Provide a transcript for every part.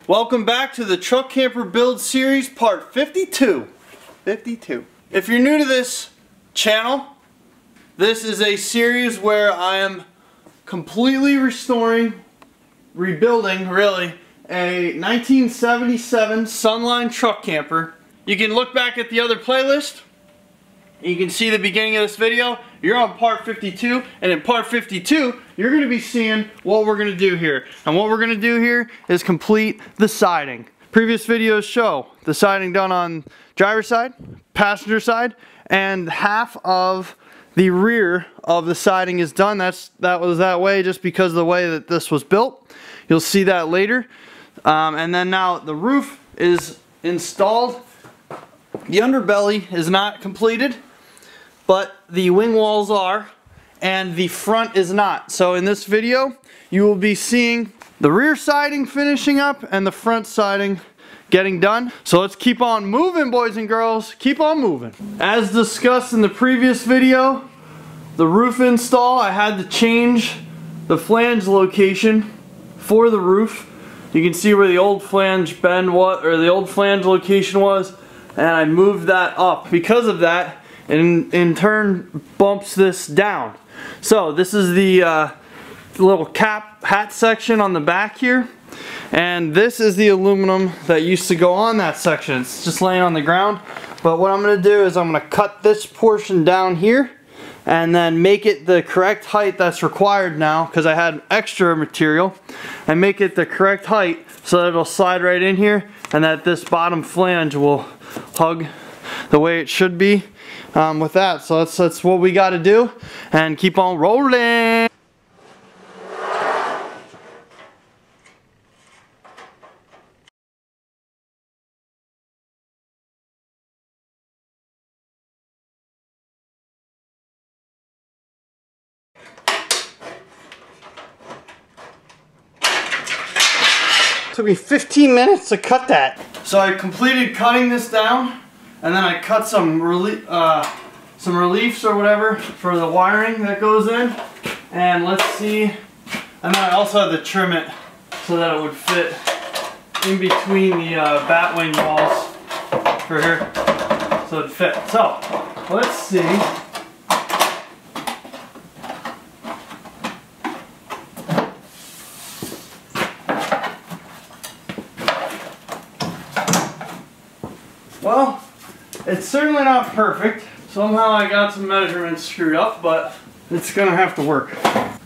Welcome back to the Truck Camper Build Series Part 52. If you're new to this channel, this is a series where I am completely rebuilding really, a 1977 Sunline truck camper. You can look back at the other playlist. You can see the beginning of this video. You're on part 52, and in part 52 you're going to be seeing what we're going to do here. And what we're going to do here is complete the siding. Previous videos show the siding done on driver's side, passenger side, and half of the rear of the siding is done. That was that way just because of the way that this was built. You'll see that later. And then now the roof is installed. The underbelly is not completed, but the wing walls are, and the front is not. So in this video, you will be seeing the rear siding finishing up and the front siding getting done. So let's keep on moving, boys and girls. Keep on moving. As discussed in the previous video, the roof install, I had to change the flange location for the roof. You can see where the old flange bend was, or the old flange location was, and I moved that up. Because of that, and in turn bumps this down. So this is the little hat section on the back here, and this is the aluminum that used to go on that section. It's just laying on the ground, but what I'm going to do is I'm going to cut this portion down here and then make it the correct height that's required now, because I had extra material, and make it the correct height so that it'll slide right in here and that this bottom flange will hug the way it should be with that. So that's what we got to do, and keep on rolling. Took me 15 minutes to cut that. So I completed cutting this down, and then I cut some reliefs or whatever for the wiring that goes in. And let's see. And then I also had to trim it so that it would fit in between the bat wing walls for here, so it'd fit. So let's see. Well, it's certainly not perfect. Somehow I got some measurements screwed up, but it's gonna have to work.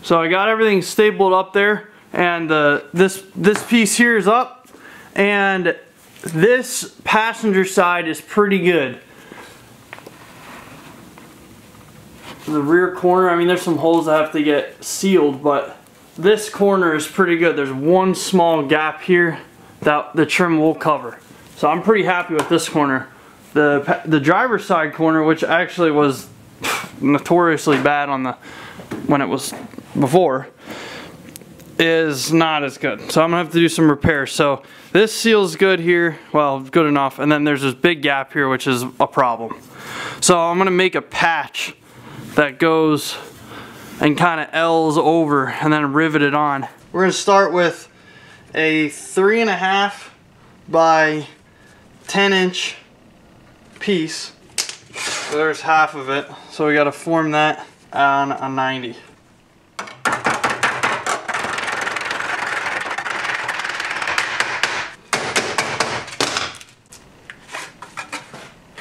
So I got everything stapled up there, and this piece here is up, and this passenger side is pretty good. The rear corner, I mean, there's some holes that have to get sealed, but this corner is pretty good. There's one small gap here that the trim will cover. So I'm pretty happy with this corner. The driver's side corner, which actually was notoriously bad on when it was before, is not as good. So I'm gonna have to do some repairs. So this seal's good here, well, good enough, and then there's this big gap here, which is a problem. So I'm gonna make a patch that goes and kind of L's over and then rivet it on. We're gonna start with a 3.5 by 10-inch piece. So there's half of it. So we got to form that on a 90.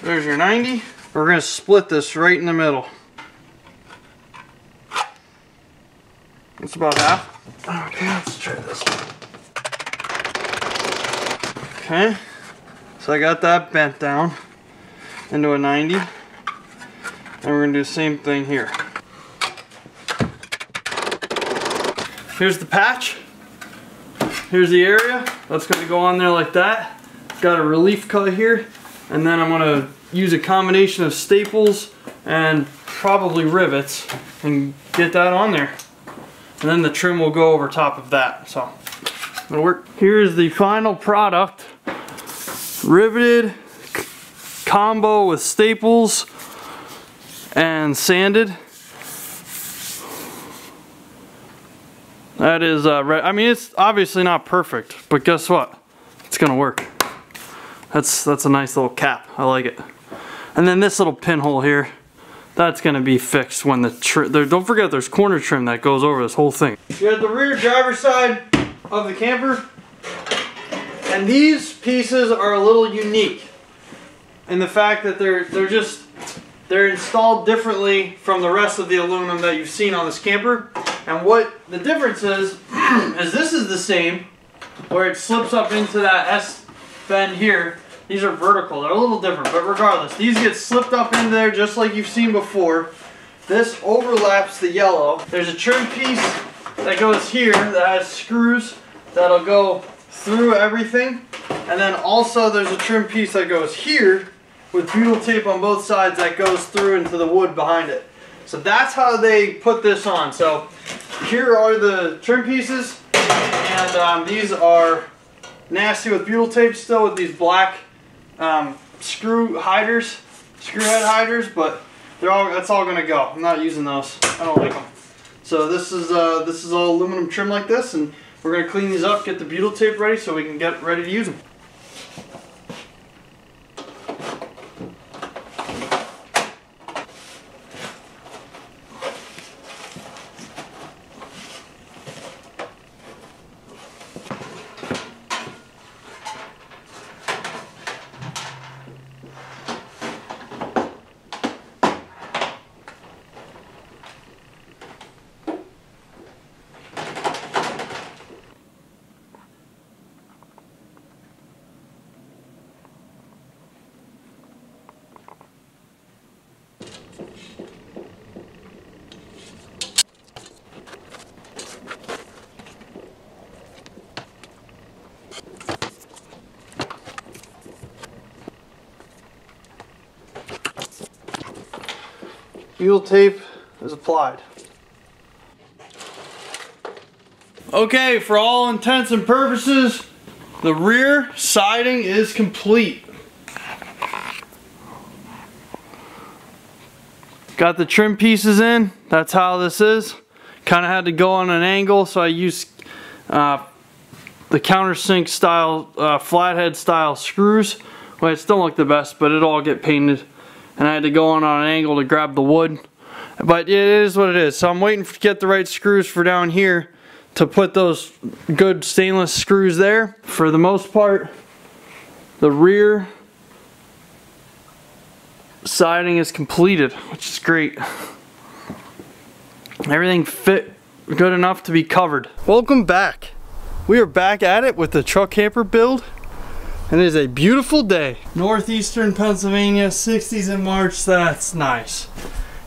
There's your 90. We're going to split this right in the middle. It's about half. Okay, let's try this one. Okay. So I got that bent down into a 90, and we're going to do the same thing here. Here's the patch. Here's the area. That's going to go on there like that. Got a relief cut here, and then I'm going to use a combination of staples and probably rivets and get that on there. And then the trim will go over top of that. So it'll work. Here's the final product. Riveted combo with staples and sanded. That is, I mean, it's obviously not perfect, but guess what? it's gonna work. That's a nice little cap. I like it. And then this little pinhole here, that's gonna be fixed when the don't forget there's corner trim that goes over this whole thing. You have the rear driver's side of the camper, and these pieces are a little unique in the fact that they're installed differently from the rest of the aluminum that you've seen on this camper. And what the difference is this is the same, where it slips up into that S bend here. These are vertical, they're a little different, but regardless, these get slipped up in there just like you've seen before. This overlaps the yellow. There's a trim piece that goes here that has screws that'll go through everything. And then also there's a trim piece that goes here with butyl tape on both sides that goes through into the wood behind it. So that's how they put this on. So here are the trim pieces, and these are nasty with butyl tape still, with these black screw head hiders, but that's all gonna go. I'm not using those. I don't like them. So this is all aluminum trim like this, and we're gonna clean these up, get the butyl tape ready so we can get ready to use them. Butyl tape is applied. Okay, for all intents and purposes, the rear siding is complete. Got the trim pieces in. That's how this is. Kind of had to go on an angle, so I used the countersink style, flathead style screws. Well, it still look the best, but it'll all get painted. And I had to go on an angle to grab the wood. But it is what it is. So I'm waiting to get the right screws for down here to put those good stainless screws there. For the most part, the rear siding is completed, which is great. Everything fit good enough to be covered. Welcome back. We are back at it with the truck camper build. And it is a beautiful day. Northeastern Pennsylvania, 60s in March. That's nice.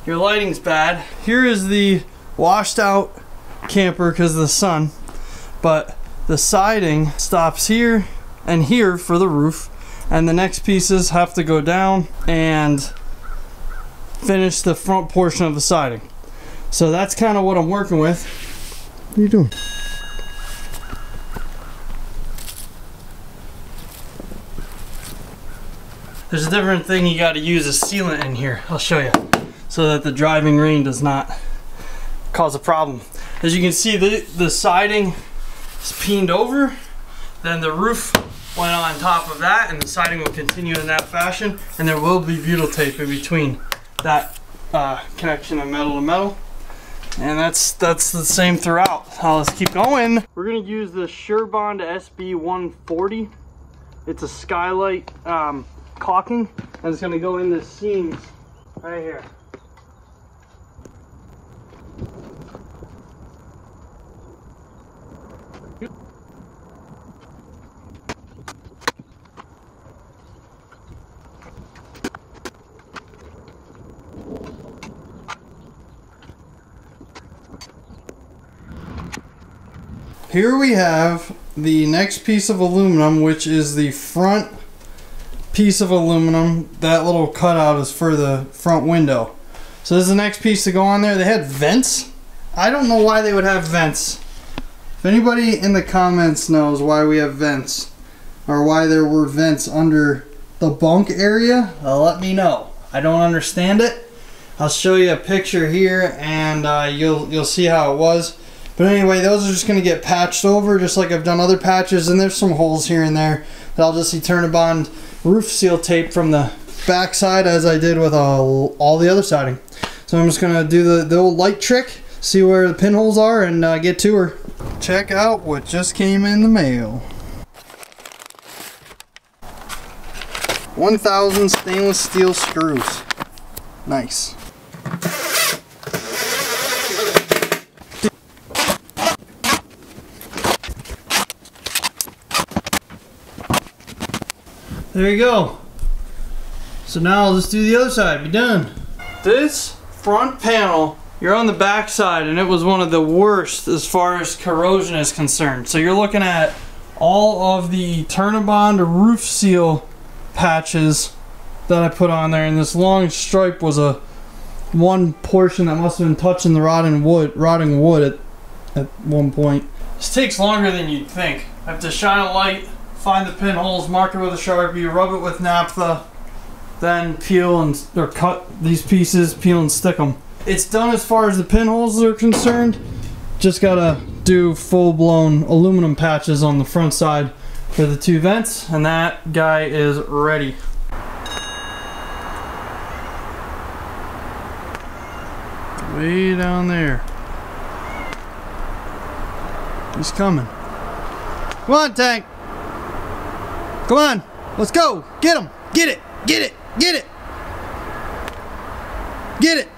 Your lighting's bad. Here is the washed out camper because of the sun. But the siding stops here and here for the roof. And the next pieces have to go down and finish the front portion of the siding. So that's kind of what I'm working with. What are you doing? There's a different thing you got to use as sealant in here. I'll show you, so that the driving rain does not cause a problem. As you can see, the siding is peened over, then the roof went on top of that, and the siding will continue in that fashion, and there will be butyl tape in between that connection of metal to metal, and that's the same throughout. Now let's keep going. We're gonna use the SureBond SB140. It's a skylight caulking, and it's going to go in the seams right here. Here we have the next piece of aluminum, which is the front piece of aluminum. That little cutout is for the front window. So this is the next piece to go on there. They had vents. I don't know why they would have vents. If anybody in the comments knows why we have vents, or why there were vents under the bunk area, let me know. I don't understand it. I'll show you a picture here, and you'll see how it was. But anyway, those are just going to get patched over just like I've done other patches, and there's some holes here and there that I'll just Eternabond roof seal tape from the back side as I did with all the other siding. So I'm just going to do the old light trick, see where the pinholes are, and get to her. Check out what just came in the mail. 1,000 stainless steel screws. Nice. There you go. So now I'll just do the other side, be done. This front panel, you're on the back side, and it was one of the worst as far as corrosion is concerned. So you're looking at all of the Eternabond roof seal patches that I put on there, and this long stripe was one portion that must have been touching the rotting wood at one point. This takes longer than you'd think. I have to shine a light, find the pinholes, mark it with a Sharpie, rub it with naphtha, then peel or cut these pieces, peel and stick them. It's done as far as the pinholes are concerned. Just gotta do full-blown aluminum patches on the front side for the 2 vents, and that guy is ready. Way down there. He's coming. Come on, Tank. Come on. Let's go. Get him. Get it. Get it. Get it. Get it.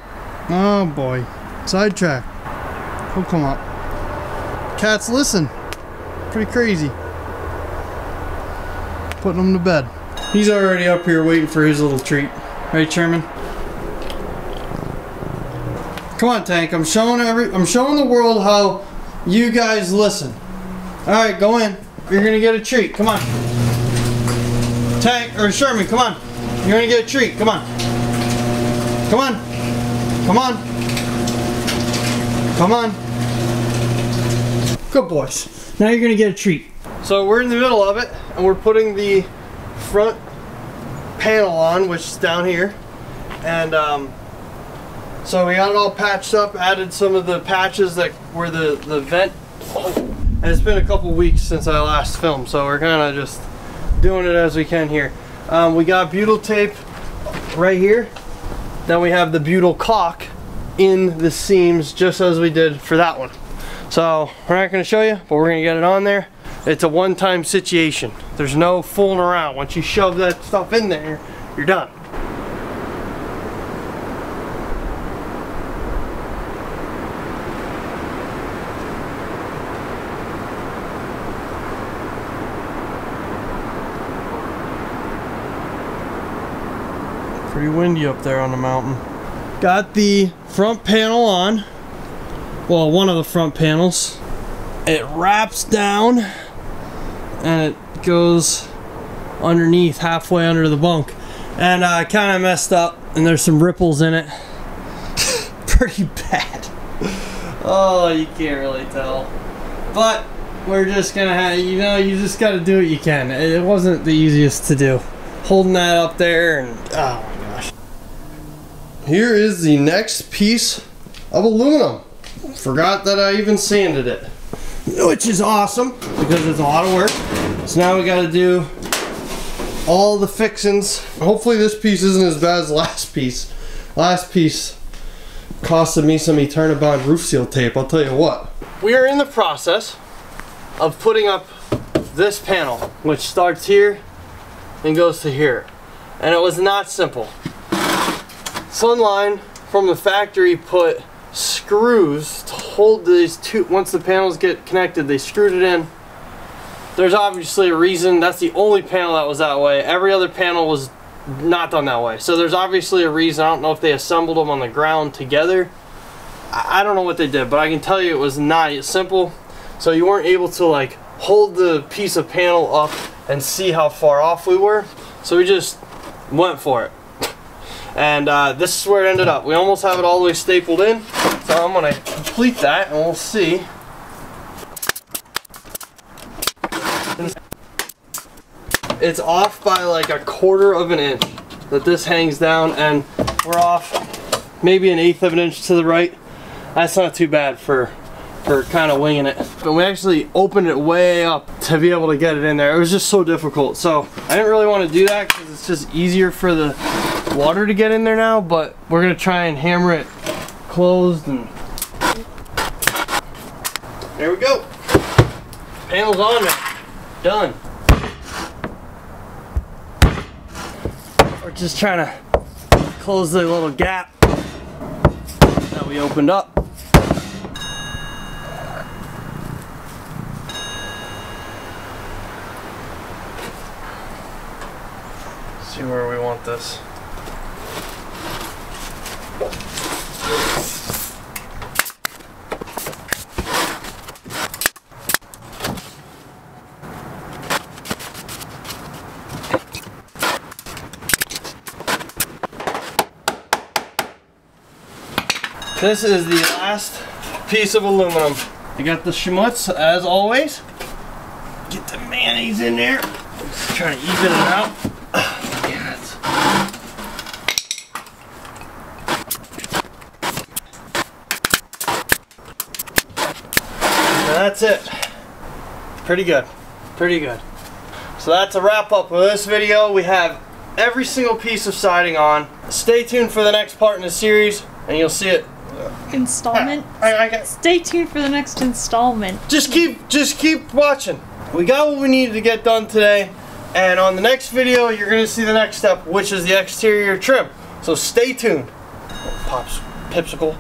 Oh boy. Sidetrack. He'll come up. Cats listen. Pretty crazy. Putting him to bed. He's already up here waiting for his little treat. Right, Chairman? Come on, Tank. I'm showing the world how you guys listen. Alright, go in. You're gonna get a treat. Come on. Tank or Sherman, come on. You're gonna get a treat. Come on. Come on. Come on. Come on. Good boys. Now you're gonna get a treat. So we're in the middle of it, and we're putting the front panel on, which is down here. And so we got it all patched up, added some of the patches that were the vent. And it's been a couple weeks since I last filmed, so we're kind of just doing it as we can here. We got butyl tape right here. Then we have the butyl caulk in the seams, just as we did for that one. So we're not going to show you, but we're going to get it on there. It's a one-time situation. There's no fooling around. Once you shove that stuff in there, you're done. Pretty windy up there on the mountain. Got the front panel on. Well, one of the front panels. It wraps down and it goes underneath, halfway under the bunk. And I kind of messed up, and there's some ripples in it. Pretty bad. Oh, you can't really tell. But we're just gonna have, you know, you just gotta do what you can. It wasn't the easiest to do. Holding that up there and, oh my gosh. Here is the next piece of aluminum. Forgot that I even sanded it, which is awesome because it's a lot of work. So now we got to do all the fixings. Hopefully this piece isn't as bad as the last piece. Last piece costed me some Eternabond roof seal tape, I'll tell you what. We are in the process of putting up this panel, which starts here and goes to here. And it was not simple. Sunline from the factory put screws to hold these two. Once the panels get connected, they screwed it in. There's obviously a reason. That's the only panel that was that way. Every other panel was not done that way. So there's obviously a reason. I don't know if they assembled them on the ground together. I don't know what they did, but I can tell you it was not simple. So you weren't able to like hold the piece of panel up and see how far off we were. So we just went for it. And this is where it ended up. We almost have it all the way stapled in. So I'm going to complete that and we'll see. It's off by like 1/4 of an inch that this hangs down, and we're off maybe 1/8 of an inch to the right. That's not too bad for or kind of winging it. But we actually opened it way up to be able to get it in there. It was just so difficult. So I didn't really want to do that because it's just easier for the water to get in there now, but we're gonna try and hammer it closed, and there we go. Panel's on there. Done. We're just trying to close the little gap that we opened up. See where we want this. This is the last piece of aluminum. I got the schmutz as always. Get the mayonnaise in there. Just trying to even it out. That's it. Pretty good. Pretty good. So that's a wrap up of this video. We have every single piece of siding on. Stay tuned for the next part in the series and you'll see it. Installment. Stay tuned for the next installment. Just keep watching. We got what we needed to get done today, and on the next video you're gonna see the next step, which is the exterior trim. So stay tuned. Pops, pipsqueak.